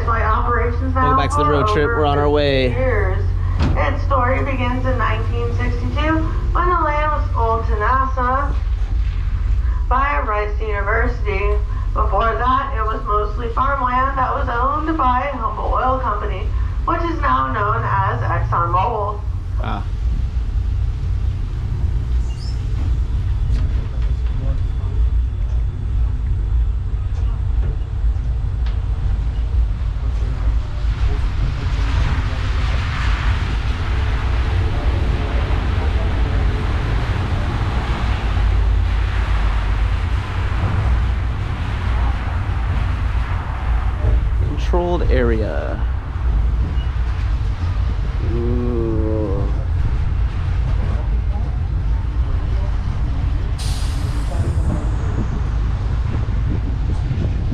spaceflight operations now. Welcome back to the road trip. We're on our way. Years. Its story begins in 1962 when the land was sold to NASA by Rice University. Before that, it was mostly farmland that was owned by Humble Oil Company, which is now known as ExxonMobil. Wow. Controlled area. Ooh.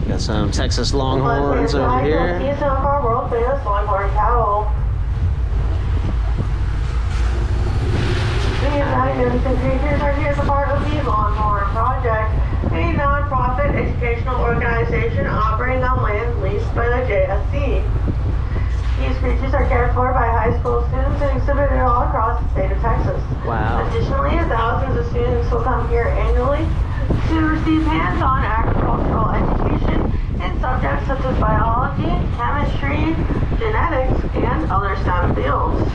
Got some Texas Longhorns over here. See some of our world famous Longhorn cattle. These magnificent creatures are here as a part of the Longhorn Project, a non-profit educational organization operating on land leased by the JSC. These creatures are cared for by high school students and exhibited all across the state of Texas. Wow. Additionally, thousands of students will come here annually to receive hands-on agricultural education in subjects such as biology, chemistry, genetics, and other STEM fields.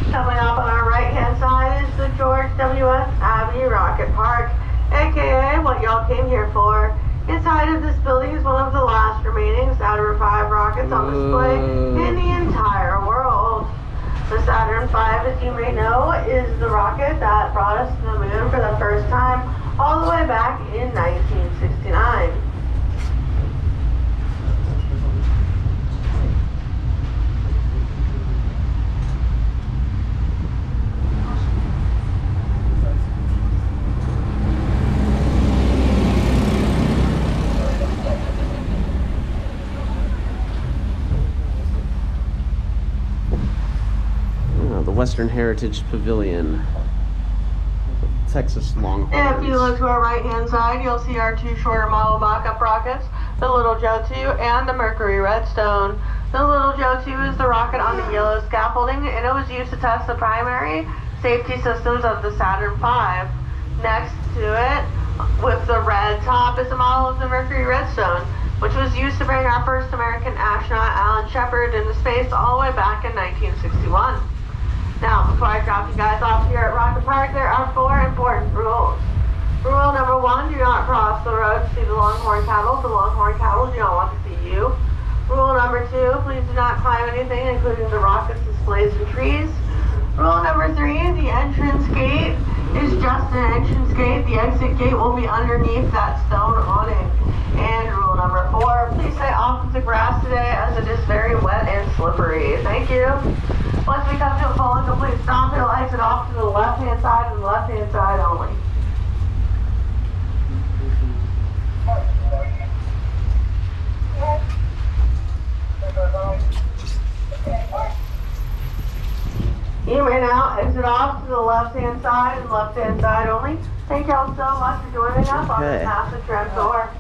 Coming up on our right-hand side is the George W.S. Abbey Rocket Park, aka what y'all came here for. Inside of this building is one of the last remaining Saturn V rockets on display in the entire world. The Saturn V, as you may know, is the rocket that brought us to the moon for the first time all the way back in 1969. Western Heritage Pavilion, Texas Longhorns. If you look to our right-hand side, you'll see our two shorter model mock-up rockets, the Little Joe 2 and the Mercury Redstone. The Little Joe 2 is the rocket on the yellow scaffolding, and it was used to test the primary safety systems of the Saturn V. Next to it, with the red top, is the model of the Mercury Redstone, which was used to bring our first American astronaut, Alan Shepard, into space all the way back in 1961. Now, before I drop you guys off here at Rocket Park, there are 4 important rules. Rule number 1, do not cross the road to see the Longhorn cattle. The Longhorn cattle do not want to see you. Rule number 2, please do not climb anything, including the rockets, displays, and trees. Rule number 3, the entrance gate is just an entrance gate. The exit gate will be underneath that stone awning. And rule number 4, please stay off of the grass today as it is very wet and slippery. Thank you. Once we come to a full and complete stop, it'll exit off to the left-hand side and the left-hand side only. You may now exit off to the left-hand side and left-hand side only. Thank y'all so much for joining us on the NASA Trip Tour.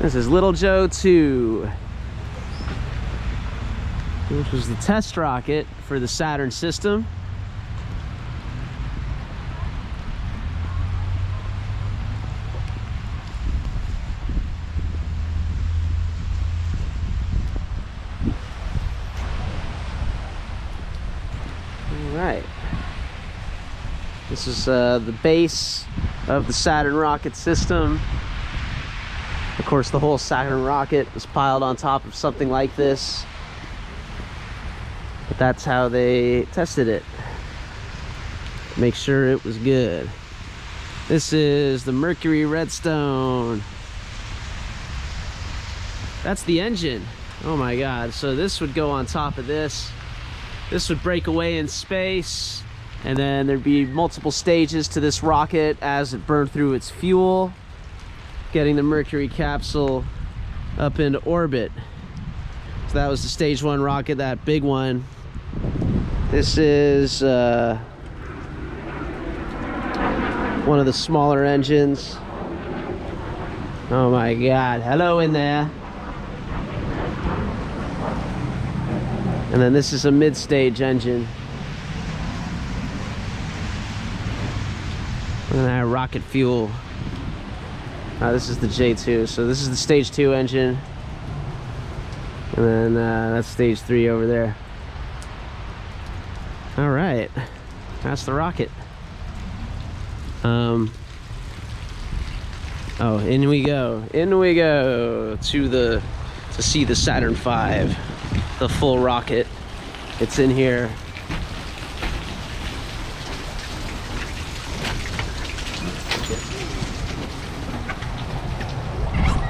This is Little Joe 2, which was the test rocket for the Saturn system. All right. This is the base of the Saturn rocket system. Of course, the whole Saturn rocket was piled on top of something like this. But that's how they tested it. Make sure it was good. This is the Mercury Redstone. That's the engine. Oh my God. So this would go on top of this. This would break away in space. And then there'd be multiple stages to this rocket as it burned through its fuel, getting the Mercury capsule up into orbit. So that was the stage 1 rocket, that big one. This is one of the smaller engines. Oh my God, hello in there. And then this is a mid-stage engine. And then I have rocket fuel. This is the J2, so this is the stage 2 engine. And then that's stage 3 over there. All right, that's the rocket. Oh, in we go to see the Saturn V, the full rocket. It's in here.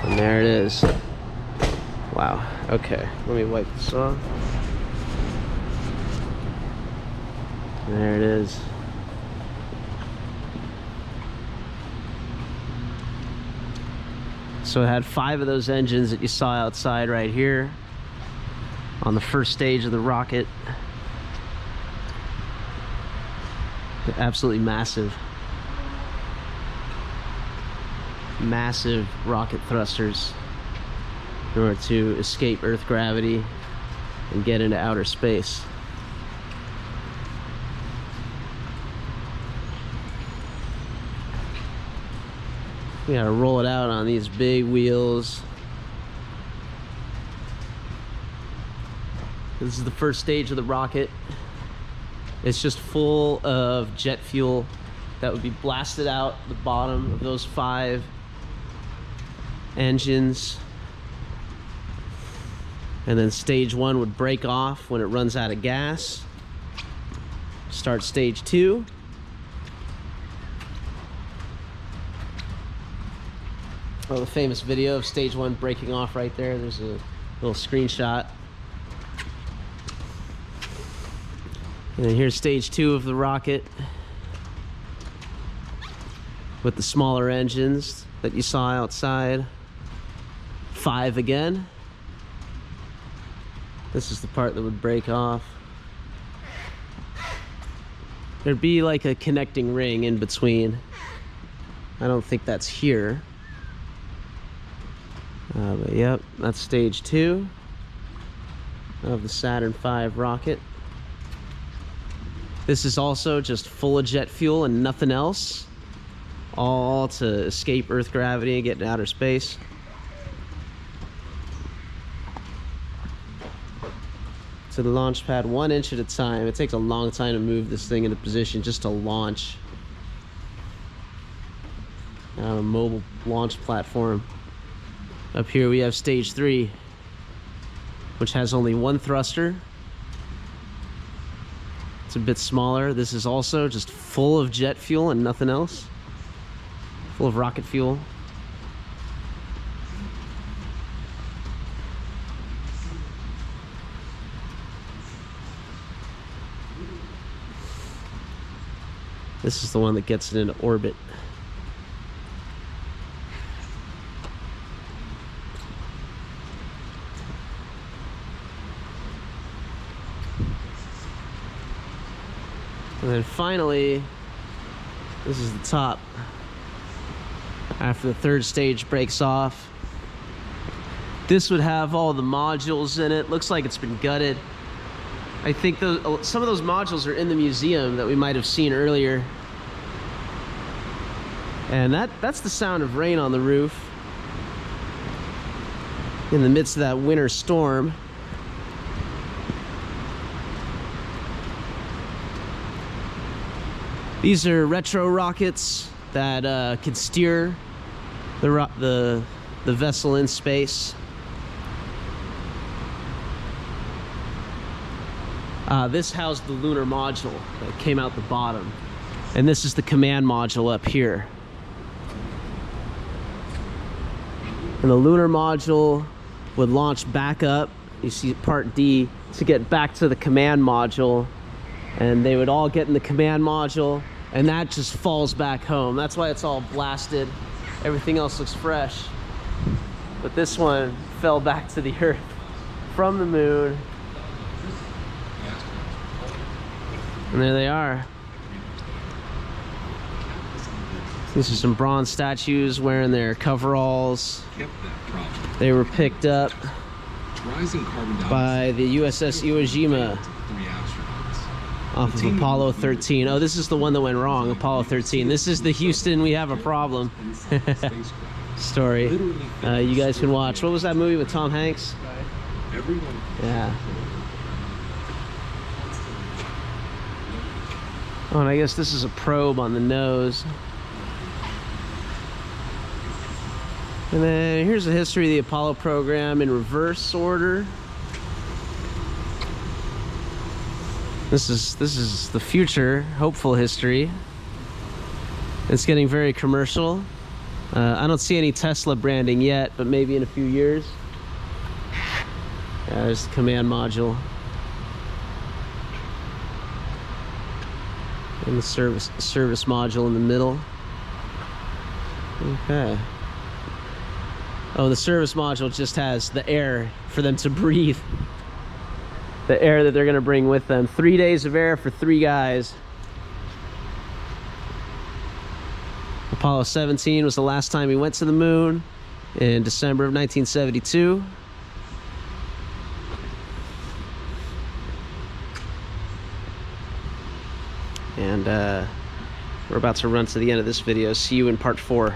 And there it is. Wow. Okay, let me wipe this off. There it is. So it had 5 of those engines that you saw outside right here on the first stage of the rocket. Absolutely massive. Massive rocket thrusters in order to escape Earth gravity and get into outer space. We gotta roll it out on these big wheels. This is the first stage of the rocket. It's just full of jet fuel that would be blasted out the bottom of those 5 engines. And then stage 1 would break off when it runs out of gas. Start stage 2. Oh, the famous video of stage 1 breaking off right there. There's a little screenshot. And then here's stage 2 of the rocket with the smaller engines that you saw outside. 5 again. This is the part that would break off. There'd be like a connecting ring in between. I don't think that's here. But yep, that's stage 2 of the Saturn V rocket. This is also just full of jet fuel and nothing else, all to escape Earth gravity and get into outer space. To the launch pad 1 inch at a time. It takes a long time to move this thing into position just to launch on a mobile launch platform. Up here we have stage 3, which has only 1 thruster. It's a bit smaller. This is also just full of jet fuel and nothing else. Full of rocket fuel. This is the one that gets it into orbit. And then finally, this is the top. After the 3rd stage breaks off, this would have all the modules in it. Looks like it's been gutted. I think some of those modules are in the museum that we might have seen earlier. And that's the sound of rain on the roof in the midst of that winter storm. These are retro rockets that could steer the vessel in space. This housed the lunar module that came out the bottom, and this is the command module up here. And the lunar module would launch back up. You see part D to get back to the command module, and they would all get in the command module, and that just falls back home. That's why it's all blasted. Everything else looks fresh. But this one fell back to the Earth from the moon. And there they are. These are some bronze statues wearing their coveralls. They were picked up by the USS Iwo Jima off of Apollo 13. Oh, this is the one that went wrong, Apollo 13. This is the Houston, we have a problem story. You guys can watch. What was that movie with Tom Hanks? Yeah. Oh, and I guess this is a probe on the nose. And then here's the history of the Apollo program in reverse order. This is the future, hopeful history. It's getting very commercial. I don't see any Tesla branding yet, but maybe in a few years. Yeah, there's the command module. And the service module in the middle. Okay. Oh, the service module just has the air for them to breathe. The air that they're gonna bring with them. 3 days of air for 3 guys. Apollo 17 was the last time he went to the moon in December of 1972. And we're about to run to the end of this video. See you in part 4.